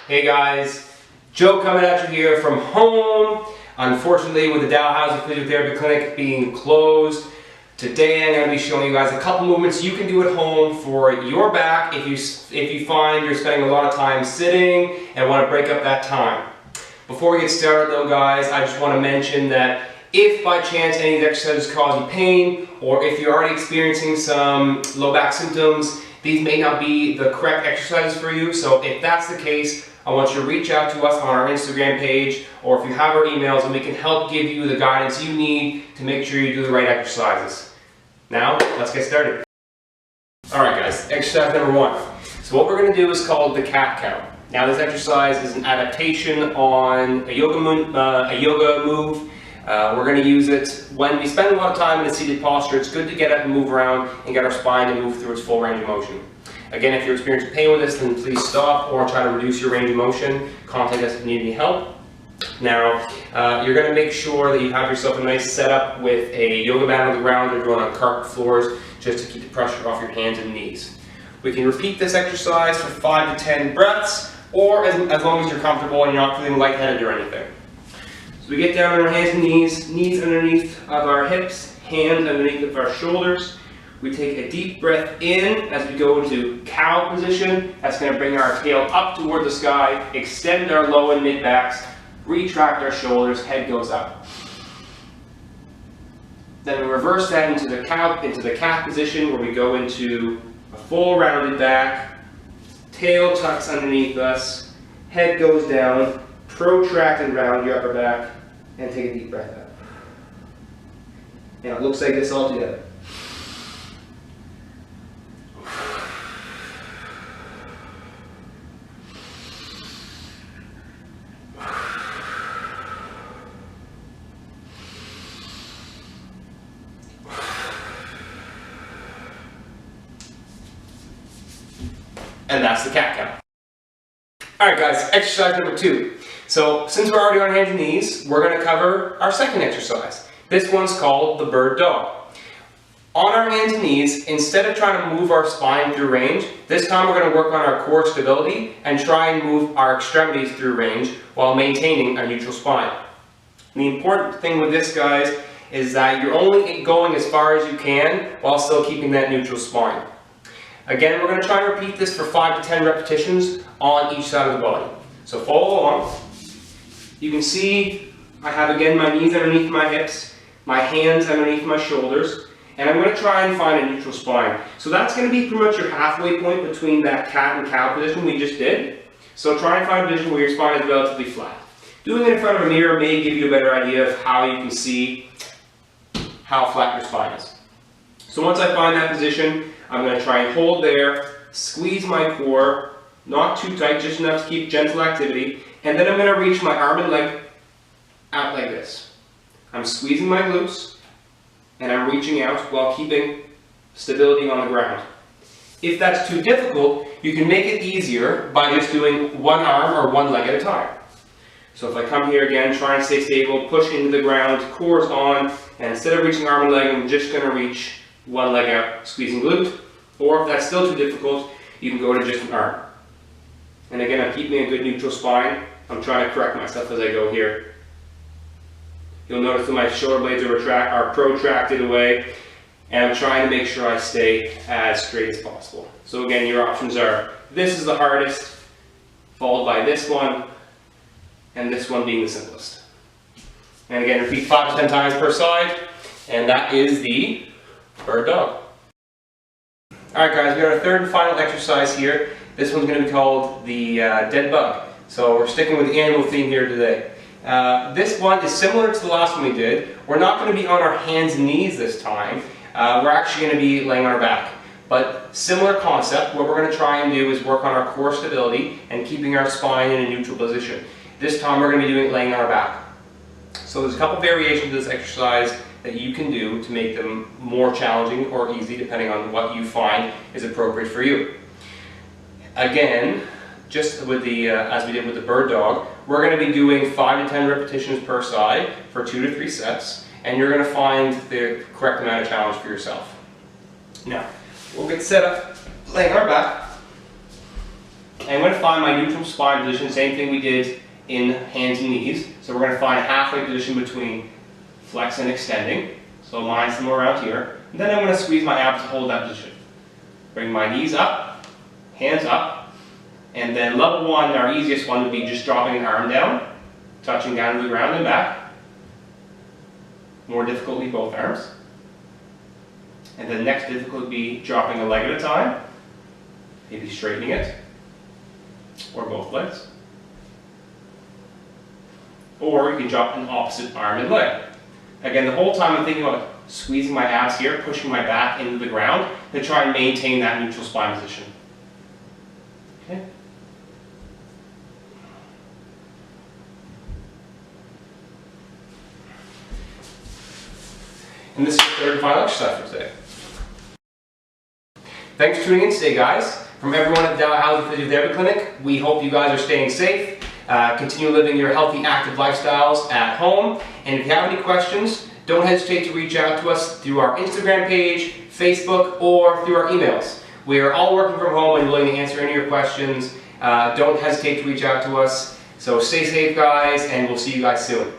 Hey guys, Joe coming at you here from home. Unfortunately, with the Dalhousie Physiotherapy Clinic being closed, today I'm going to be showing you guys a couple movements you can do at home for your back if you find you're spending a lot of time sitting and want to break up that time. Before we get started though guys, I just want to mention that if by chance any of these exercises cause you pain, or if you're already experiencing some low back symptoms, these may not be the correct exercises for you. So if that's the case, I want you to reach out to us on our Instagram page, or if you have our emails, and we can help give you the guidance you need to make sure you do the right exercises. Now, let's get started. Alright guys, exercise number 1. So what we're going to do is called the cat cow. Now this exercise is an adaptation on a yoga move. We're going to use it when we spend a lot of time in a seated posture. It's good to get up and move around and get our spine to move through its full range of motion. Again, if you're experiencing pain with this, then please stop or try to reduce your range of motion. Contact us if you need any help. Now, you're going to make sure that you have yourself a nice setup with a yoga mat on the ground or going on carpet floors just to keep the pressure off your hands and knees. We can repeat this exercise for 5 to 10 breaths, or as long as you're comfortable and you're not feeling lightheaded or anything. So we get down on our hands and knees underneath of our hips, hands underneath of our shoulders. We take a deep breath in as we go into cow position. That's going to bring our tail up toward the sky, extend our low and mid backs, retract our shoulders, head goes up. Then we reverse that into the cat position, where we go into a full rounded back, tail tucks underneath us, head goes down, protract and round your upper back, and take a deep breath out. Now it looks like this all together. And that's the cat cow. Alright guys, exercise number 2. So since we're already on hands and knees, we're going to cover our second exercise. This one's called the bird dog. On our hands and knees, instead of trying to move our spine through range, this time we're going to work on our core stability and try and move our extremities through range while maintaining a neutral spine. And the important thing with this, guys, is that you're only going as far as you can while still keeping that neutral spine. Again, we're going to try and repeat this for 5 to 10 repetitions on each side of the body. So follow along. You can see I have again my knees underneath my hips, my hands underneath my shoulders, and I'm going to try and find a neutral spine. So that's going to be pretty much your halfway point between that cat and cow position we just did. So try and find a position where your spine is relatively flat. Doing it in front of a mirror may give you a better idea of how you can see how flat your spine is. So once I find that position, I'm going to try and hold there, squeeze my core, not too tight, just enough to keep gentle activity, and then I'm going to reach my arm and leg out like this. I'm squeezing my glutes, and I'm reaching out while keeping stability on the ground. If that's too difficult, you can make it easier by just doing one arm or one leg at a time. So if I come here again, try and stay stable, push into the ground, core's on, and instead of reaching arm and leg, I'm just going to reach one leg out, squeezing glute. Or if that's still too difficult, you can go to just an arm. And again, I'm keeping a good neutral spine. I'm trying to correct myself as I go here. You'll notice that my shoulder blades are protracted away, and I'm trying to make sure I stay as straight as possible. So again, your options are, this is the hardest, followed by this one, and this one being the simplest. And again, repeat 5 to 10 times per side, and that is the bird dog. Alright guys, we got our third and final exercise here. This one's going to be called the dead bug. So we're sticking with the animal theme here today. This one is similar to the last one we did. We're not going to be on our hands and knees this time. We're actually going to be laying on our back. But similar concept, what we're going to try and do is work on our core stability and keeping our spine in a neutral position. This time we're going to be doing it laying on our back. So there's a couple variations of this exercise that you can do to make them more challenging or easy, depending on what you find is appropriate for you. Again, just with the as we did with the bird dog, we're going to be doing 5 to 10 repetitions per side for 2 to 3 sets, and you're going to find the correct amount of challenge for yourself. Now, we'll get set up laying on our back. And I'm going to find my neutral spine position, same thing we did in hands and knees. So we're going to find a halfway position between flex and extending. So mine's somewhere around here. And then I'm going to squeeze my abs to hold that position. Bring my knees up, hands up, and then level one, our easiest one, would be just dropping an arm down, touching down to the ground and back. More difficultly, both arms. And then next difficult would be dropping a leg at a time, maybe straightening it, or both legs. Or you can drop an opposite arm and leg. Again, the whole time I'm thinking about squeezing my abs here, pushing my back into the ground to try and maintain that neutral spine position. Okay. And this is the third and final exercise for today. Thanks for tuning in today, guys. From everyone at the Dalhousie Physiotherapy Clinic, we hope you guys are staying safe. Continue living your healthy, active lifestyles at home. And if you have any questions, don't hesitate to reach out to us through our Instagram page, Facebook, or through our emails. We are all working from home and willing to answer any of your questions. Don't hesitate to reach out to us. So stay safe, guys, and we'll see you guys soon.